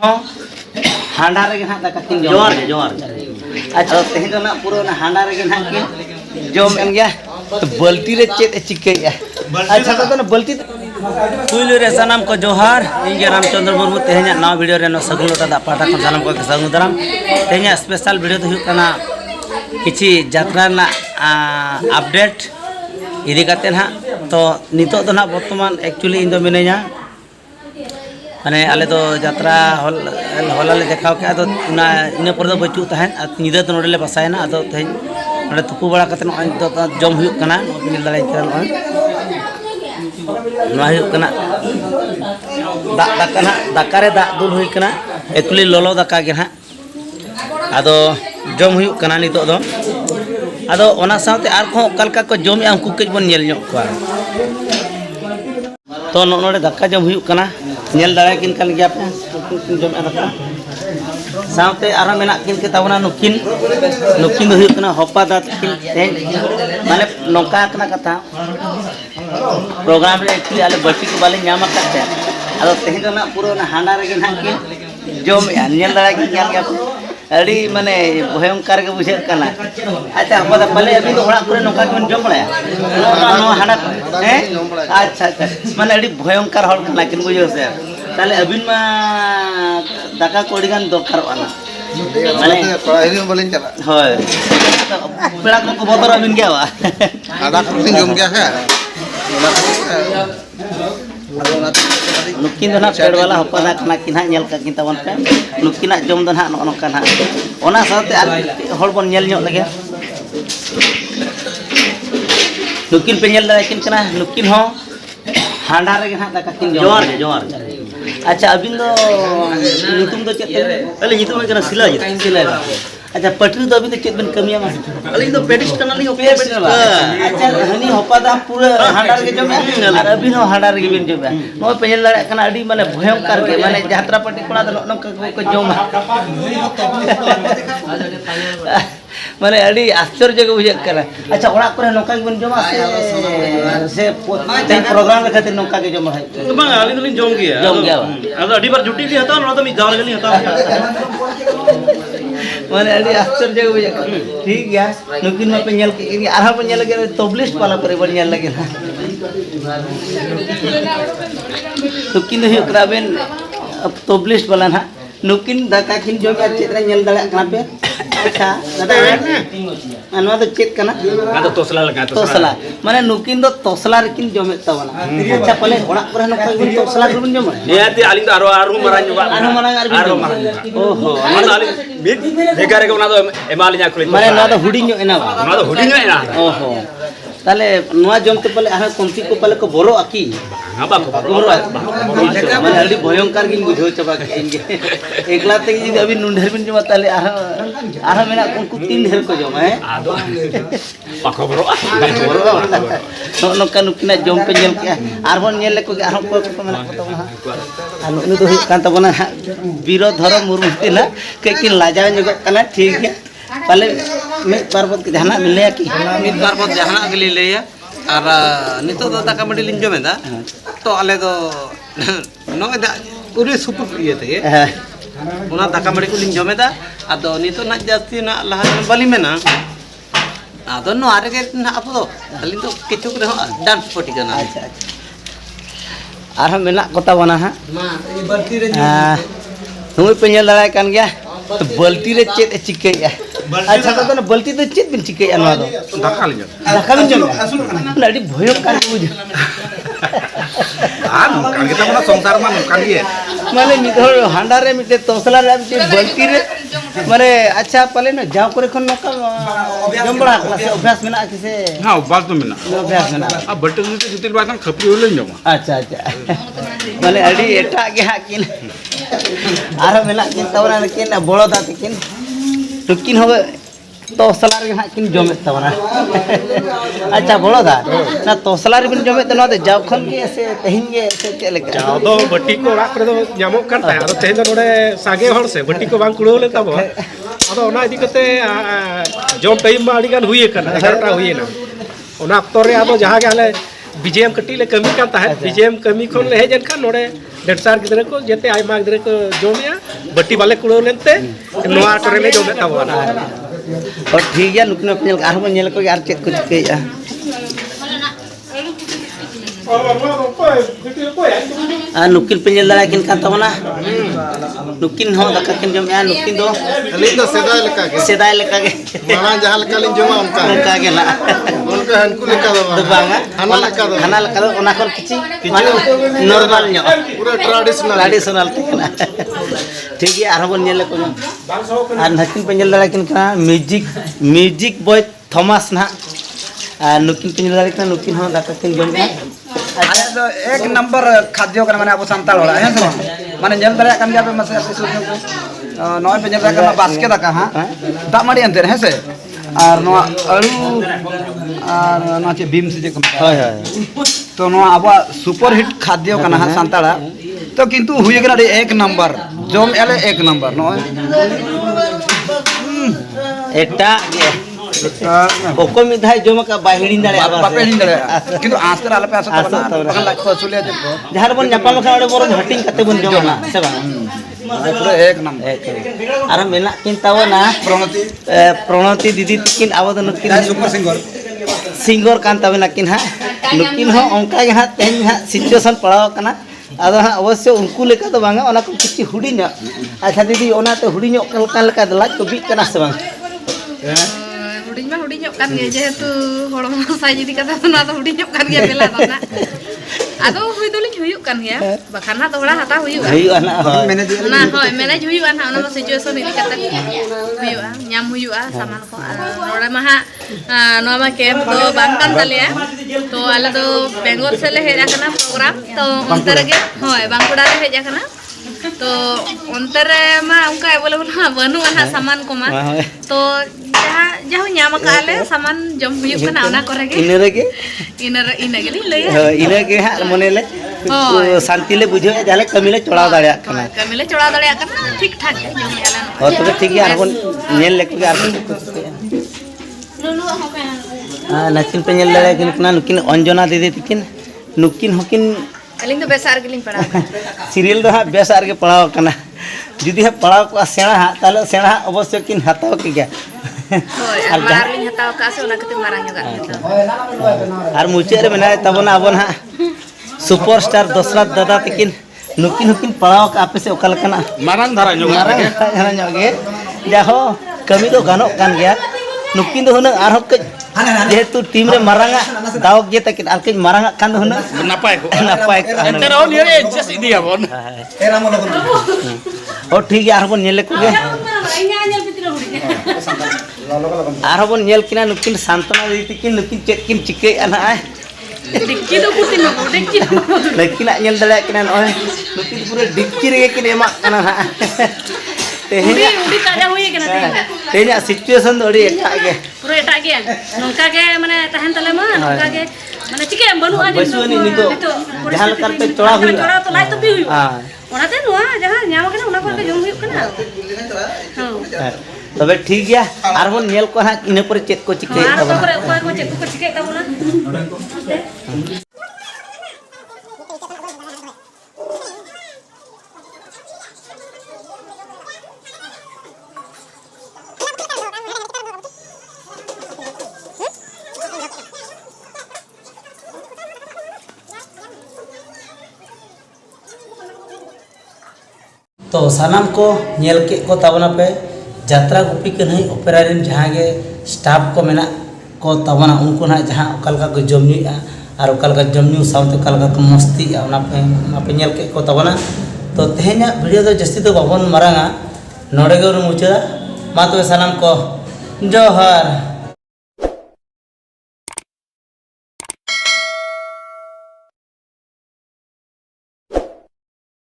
हांडा रे ना दाका किन जोर अच्छा तेहन ना पूरा हांडा रे ना किन जम एन गया तो बल्टी रे चेत चिकैया अच्छा तो ना बल्टी पुइलु रे सनाम को जोहार इंगे रामचंद्र मुर्मू तेहना नवा वीडियो रे नो सगुन लोटा दा पाटा खन सनाम को सगुन दराम तेहना स्पेशल वीडियो तो हुई कना किछि यात्रा ना अपडेट इदी काते ना तो नितो तो ना वर्तमान एक्चुअली इन दो मिनेया माने आले तो यात्रा होला ले देखाव के अदो ना इना पर दो बचू तहन निदा तो नोडले बसायना अदो तेहन नोडे तुपु बड़ा कते नो तो जम हुई कना मिल दाले करा नो हुई कना दाका रे दा दुल हुई कना एक्चुअली लोलो दाका गे ना अदो जम हुई कना नितो दो अदो ओना साथे आर को कलका को जम या उनको कज बन नेल ᱧᱚᱜ ᱠᱚᱣᱟ तो नोडे दाका जम हुई कना नेल दाड़ा किन कल गया पे जम दाका साथे आरो मेना किन के तावना नुकिन दो हुई कना हप्पा दात किन माने नोका कना कथा प्रोग्राम रे एक्चुअली आले बटी को बाले ᱧᱟᱢ करते अदो तेहन ना पूरा ना हांडा रे ना किन जम नेल दाड़ा किन ᱧᱟᱢ गया अड़ी माने भयंकर के बुझे कना अच्छा पता पहले अभी तो हड़ा पूरे नोका के जम बड़ा नो हांडा हैं अच्छा अच्छा माने अड़ी भयंकर हड़ कना किन बुझो से ताले अबिन मा दाका कोडी गान दरकार वाला माने पढ़ाई बोलिन चला होय पेड़ा को बदर अबिन क्या वा आदा कुछ जम गया है नुकिन दना पेड़ वाला हपना कना किन हा नेल का किन तवन पे नुकिना जम दना नो नो कना ओना साथे आर हड़ बन नेल ᱧᱚᱜ लगे नुकिन पे नेल दाय किन कना नुकिन हो हांडा रे ना दाका किन जोर अच्छा अबिन दो नितुम दो चेत अले नितुम कना सिला अच्छा पटरी दो अबिन चेत बन कमिया मा अले दो पेडिस कना ली पेडिस अच्छा हनी हपदा पूरा हांडा रे जम और अबिन हो हांडा रे बिन जम नो पेल दाड़ा कना अडी माने भयंकर के माने यात्रा पार्टी कोना दो नो को जम माने अडी आश्चर्य के बुझे करा अच्छा ओड़ा करे नोका के बन जमा से प्रोग्राम रे खातिर नोका के जम है बंग आली तो जम गया अदो अडी बार छुट्टी भी हता न तो मी जाव लगनी हता माने अडी आश्चर्य के बुझे ठीक गया नुकिन में पे नेल के आहा पे नेल के तबलिस्ट वाला पर बन नेल लगे नुकिन हो कराबेन तबलिस्ट वाला ना नुकिन दाका खिन जम या चेतरा नेल दाड़ा कना पे अच्छा दादा अनवा तो चेक कना आ तो तोसला लगा तोसला माने नुकिन दो तोसला रेकिन जमे तवना अच्छा पले ओड़ा पर नो कोई तोसला रुन जम नियाती आलिन तो आरो मरान जुबा आरो मरान ओहो ना तो आलिन मिद भेगारे के ओना तो एमालिया खुले माने ना तो हुडी ᱧᱚᱜ एना ना तो हुडी ᱧᱚᱜ एना ओहो ताले नोआ जमते पले आहा कोंती को पले को बोरो आकी हां बाको बोरो माने अडी भयंकर गिन बुझो चबा के इंगे एकला ते जदि अभी नुंढेर बिन जमा ताले आहा मेना उनको तीन ढेर को जमा है आदो बाको बोरो नो का नुकिना जम पे नेल के आरबन नेल को आहा को मेना को तबना आ नु तो हुई कान तबना वीरो धर्म मुर्मू तिना के किन लाजा जगो कना ठीक है पहले मिद बारबत के जहाना मिले कि मिद बारबत जहाना के लेया और नितो तो दाका मडी लिन जमेदा तो आले दो नो दा पूरे सुपर ये थे ओना दाका मडी को लिन जमेदा आदो नितो ना जास्ती ना लहा बाली मेना आदो नो आरे के ना आपो दो अलिन तो किछु करे डांस पार्टी करना अच्छा आर हम मेना कोता बना हा मा ई बल्टी रे हुई पे नेल दाड़ा कान गया तो बल्टी रे चेत चिकैया अच्छा तो ना बल्टी तो चेत बिन चिकैया ना दो दाका लिन दाका बिन जम अडी भयंकर बुझ आन कान के तमना संसार मा कान गे माने मिधर हांडा रे मिटे तोसला रे बल्टी रे माने अच्छा पले ना जाव करे खन नका जम बड़ा क्लास अभ्यास मेना किसे हां अभ्यास तो मेना अभ्यास मेना आ बल्टी से जुतिल बासन खपरी होले जमा अच्छा अच्छा माने अडी एटा के हाकिन आरो मेना किन तवना किन बड़ो दात किन टुकिन होबे तोसला रे हा किन जमे तवना अच्छा बड़ो दा ना तोसला रे बिन जमे तनो जाव खन के से तहिन के से के लेका जाव दो बट्टी को ओरा करे दो ᱧᱟᱢᱚᱜ ᱠᱟᱱ ᱛᱟᱦᱮᱸ ᱟᱫᱚ ᱛᱮᱦᱮᱧ ᱫᱚ ᱱᱚᱰᱮ ᱥᱟᱸᱜᱮ ᱦᱚᱲ ᱥᱮ ᱵᱟᱴᱤ ᱠᱚ ᱵᱟᱝ ᱠᱩᱲᱟᱹᱣ ᱞᱮᱱ ᱛᱟᱵᱚ ᱟᱫᱚ ᱚᱱᱟ ᱤᱫᱤ ᱠᱟᱛᱮ ᱡᱚᱢ ᱴᱟᱭᱤᱢ ᱢᱟ ᱟᱹᱰᱤ ᱜᱟᱱ ᱦᱩᱭ ᱟᱠᱟᱱᱟ 11টা ᱦᱩᱭᱮᱱᱟ ᱚᱱᱟ ᱚᱠᱛᱚ ᱨᱮ ᱟᱫᱚ ᱡᱟᱦᱟᱸ ᱜᱮ ᱟᱞᱮ बीजेएम कटी ले कमी का है बीजेएम कमी खन ले हेजन का नोड़े डेढ़सार गिद्रे को जेते आयमा गिद्रे को जोमिया बट्टी वाले कुड़ो लेते नोआ टोरेले जोमे ताबोना और ठीक है नुकिन पे आर बन नेल को यार चेक कुछ के नुकिन पे नेल दाड़ा किन का तबना नुकिन हो दका किन जम या नुकिन दो अली तो सेदाय लेका के माना जहां लेका लिन जमा उनका के ला उनका हनको लेका दो बांगा खाना लेका दो ओना कोन किछि नॉर्मल न्यो पूरा ट्रेडिशनल तेना ठीक है आर बन नेल को आर नकिन पे नेल दाड़ा किन का म्यूजिक बॉय थॉमस ना नुकिन पे नेल दाड़ा किन नुकिन हो दका किन जम आया तो एक नंबर खाद्य करना माने अब सांताल वाला है ना माने जल दरिया kan dia masih asli नॉय पे जब का बास्के दाका हां दाग माड़ी अंतर है से और नो अळू और ना चे बीम से जे कम हाय हाय तो नो अब सुपर हिट खाद्य करना हां सांताला तो किंतु हुई गना एक नंबर जोम एले एक नंबर नो एटा ओको मिधाय जोम का बाहिड़िन दाड़े बापे हिंद किंतु आस्तर आले पे आसा तबना बखन लाख फसुलिया जे जहार बन न्यापाम खान बरो हटिंग कते बन जोमना से बा पूरा एक नंबर आर मेना किन तावना प्रणति दीदी किन आवद नुकिन सुपर सिंगर कान तावना किन हा नुकिन हो ओंका गे हा तेन हा सिचुएशन पड़ाव कना आदो हा अवश्य उनको लेका तो बांगा ओना को किछि हुडिन अच्छा दीदी ओना तो हुडिन कलका लेका लाज को बी कना से बांग हुडिᱧ kan ge jehetu hormo sai jadi kata na to hudiñ kan ge bela na ado hui dolin huyuk kan ya bakhan na to ora hata huyuk na hoy manage huyuk an ona ma situation ini kata huyuk nyam huyuk saman ko ora ma no ma camp to bang kan tale to ala do Bengor se le heja kana program to ontere ge hoy Bangkuda re heja kana तो ontere ma unka available ha banu ana saman ko ma तो जहाँ ᱧᱟᱢ काले सामान जम हुयुक kana ona kore ge ine rege ine ge lay ine ge ha mone le शांति ले बुझो जाले कमी ले चढ़ाव दाड़िया kana कमी ले चढ़ाव दाड़िया kana ठीक ठाक है जम याला और तो ठीक है आरबन नेल ले के आर नकिन पे नेल दाड़िया किन kana नुकिन अंजना दीदी तिकिन नुकिन होकिन अलिंग तो बेसार गेलिंग पड़ा सीरियल दो हा बेसार के पढ़ाव kana जुदी है पढ़ाव को सेणा हा ताले सेणा अवश्य किन हताव के क्या और बार लिंग हताव का से ओना कते मारांग जोगा और मुचे रे मेना तबना अबन हा सुपरस्टार दशरथ दादा तकिन नुकिन हुकिन पढ़ाव का आपे से ओकल कना मारांग धारा गे जाहो कमी तो गानोक कान गया नुकिन दो हुना आर हक जेहेतु टीम रे मारांगा दाव गे तकिन आर के मारांगा कान दो हुना नापाय को एंते रहो नियर एडजस्ट इदिया बोन और ठीक है आर बन नेले को गे आर बन नेल किना नुकिन सांतना दी तकिन नुकिन चेक किन चिके अना डिक्की तो कुतिन नो डिक्की लेकिन नेल दले किना नय नुकिन पूरे डिक्की रे किन एमा कना हा उडी काजा हुई के ना तेना सिचुएशन दो अड़ी एटा गे पूरा एटा गे नोका के माने तहन तले मा नोका के माने चिके बनु आ बसुनी नितो जहां करते चोड़ा हुई चोड़ा तो लाई तो भी हुई हां ओनाते नुआ जहां ᱧᱟᱢ कना ओना पर जम हुई कना हां तबे ठीक गया आर बन नेल को हा इने पर चेक को चिके तबना पर को चेक को चिके तबना तो सानाम को नेल के को तबना पे यात्रा गुपी के नहीं ओपेरा रेन जहाँ के स्टाफ को मेना को तबना उनको ना जहाँ ओकलका को जमनीआ और ओकलका जमनी साउथ ओकलका को मस्ती ओना पे नेल के को तबना तो तेहेना वीडियो तो जस्ती तो बाबन मारांगा नोडे के मुचा मा तो सानाम को जोहार।